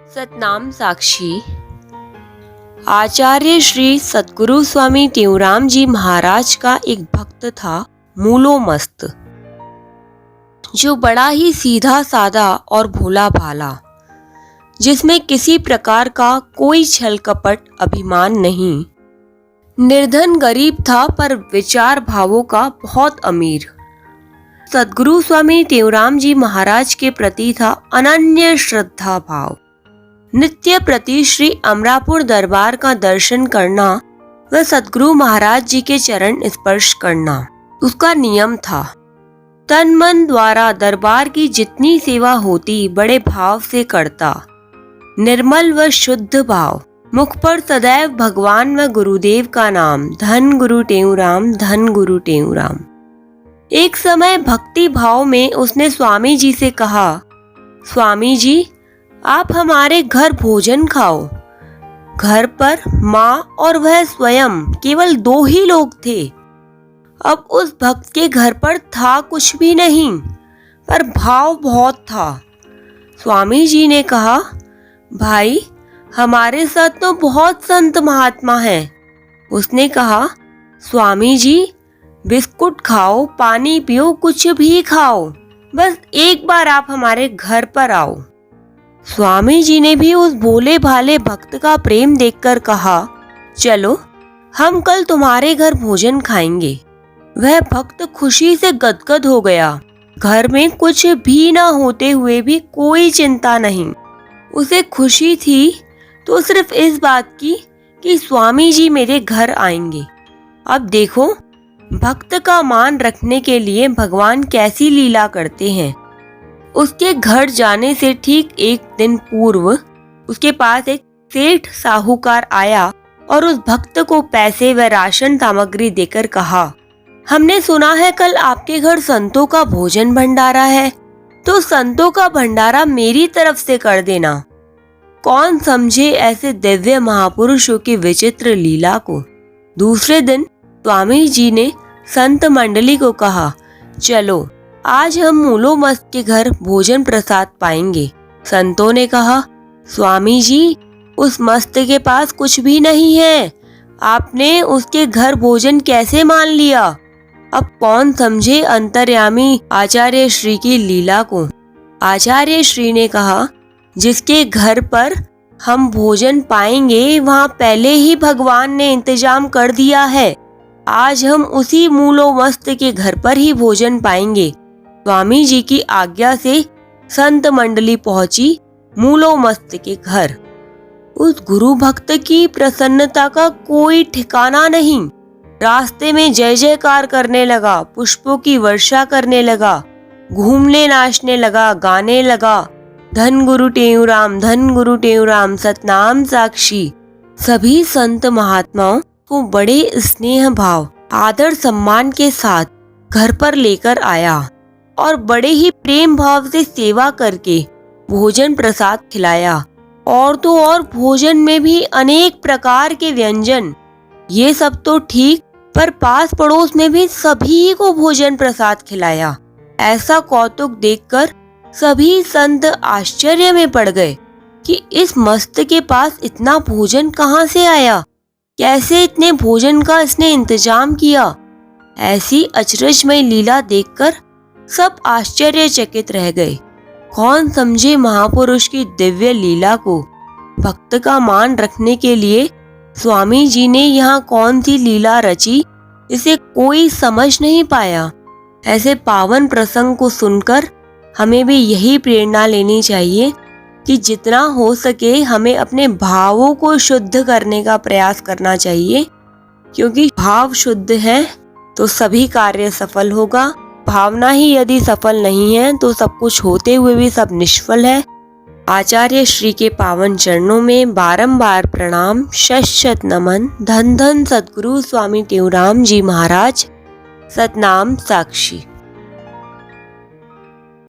सतनाम साक्षी। आचार्य श्री सद्गुरु स्वामी टेऊराम जी महाराज का एक भक्त था मूलो मस्त, जो बड़ा ही सीधा साधा और भोला भाला, जिसमें किसी प्रकार का कोई छल कपट अभिमान नहीं। निर्धन गरीब था पर विचार भावों का बहुत अमीर। सद्गुरु स्वामी टेऊराम जी महाराज के प्रति था अनन्य श्रद्धा भाव। नित्य प्रति श्री अमरापुर दरबार का दर्शन करना व सद्गुरु महाराज जी के चरण स्पर्श करना उसका नियम था। तन मन द्वारा दरबार की जितनी सेवा होती बड़े भाव से करता। निर्मल व शुद्ध भाव, मुख पर सदैव भगवान व गुरुदेव का नाम, धन गुरु टेऊराम, धन गुरु टेऊराम। एक समय भक्ति भाव में उसने स्वामी जी से कहा, स्वामी जी आप हमारे घर भोजन खाओ। घर पर माँ और वह स्वयं केवल 2 ही लोग थे। अब उस भक्त के घर पर था कुछ भी नहीं, पर भाव बहुत था। स्वामी जी ने कहा, भाई हमारे साथ तो बहुत संत महात्मा हैं। उसने कहा, स्वामी जी बिस्कुट खाओ, पानी पियो, कुछ भी खाओ, बस एक बार आप हमारे घर पर आओ। स्वामी जी ने भी उस भोले भाले भक्त का प्रेम देखकर कहा, चलो हम कल तुम्हारे घर भोजन खाएंगे। वह भक्त खुशी से गदगद हो गया। घर में कुछ भी न होते हुए भी कोई चिंता नहीं। उसे खुशी थी तो सिर्फ इस बात की कि स्वामी जी मेरे घर आएंगे। अब देखो भक्त का मान रखने के लिए भगवान कैसी लीला करते हैं। उसके घर जाने से ठीक एक दिन पूर्व उसके पास एक सेठ साहूकार आया और उस भक्त को पैसे व राशन सामग्री देकर कहा, हमने सुना है कल आपके घर संतों का भोजन भंडारा है, तो संतों का भंडारा मेरी तरफ से कर देना। कौन समझे ऐसे दिव्य महापुरुषों की विचित्र लीला को। दूसरे दिन स्वामी जी ने संत मंडली को कहा, चलो आज हम मूलो मस्त के घर भोजन प्रसाद पाएंगे। संतों ने कहा, स्वामी जी उस मस्त के पास कुछ भी नहीं है, आपने उसके घर भोजन कैसे मान लिया। अब कौन समझे अंतर्यामी आचार्य श्री की लीला को। आचार्य श्री ने कहा, जिसके घर पर हम भोजन पाएंगे वहाँ पहले ही भगवान ने इंतजाम कर दिया है। आज हम उसी मूलो मस्त के घर पर ही भोजन पाएंगे। स्वामी जी की आज्ञा से संत मंडली पहुंची मूलो मस्त के घर। उस गुरु भक्त की प्रसन्नता का कोई ठिकाना नहीं। रास्ते में जय जयकार करने लगा, पुष्पों की वर्षा करने लगा, घूमने नाचने लगा, गाने लगा, धन गुरु टेऊराम, धन गुरु टेऊराम, सतनाम साक्षी। सभी संत महात्माओं को बड़े स्नेह भाव, आदर सम्मान के साथ घर पर लेकर आया और बड़े ही प्रेम भाव से सेवा करके भोजन प्रसाद खिलाया। और तो और भोजन में भी अनेक प्रकार के व्यंजन। ये सब तो ठीक, पर पास पड़ोस में भी सभी को भोजन प्रसाद खिलाया। ऐसा कौतुक देखकर सभी संत आश्चर्य में पड़ गए कि इस मस्त के पास इतना भोजन कहाँ से आया, कैसे इतने भोजन का इसने इंतजाम किया। ऐसी अचरजमय लीला देखकर सब आश्चर्यचकित रह गए। कौन समझे महापुरुष की दिव्य लीला को। भक्त का मान रखने के लिए स्वामी जी ने यहाँ कौन सी लीला रची, इसे कोई समझ नहीं पाया। ऐसे पावन प्रसंग को सुनकर हमें भी यही प्रेरणा लेनी चाहिए कि जितना हो सके हमें अपने भावों को शुद्ध करने का प्रयास करना चाहिए, क्योंकि भाव शुद्ध है तो सभी कार्य सफल होगा। भावना ही यदि सफल नहीं है तो सब कुछ होते हुए भी सब निष्फल है। आचार्य श्री के पावन चरणों में बारंबार प्रणाम, शत शत नमन। धन धन सद्गुरु स्वामी टेऊराम जी महाराज। सतनाम साक्षी।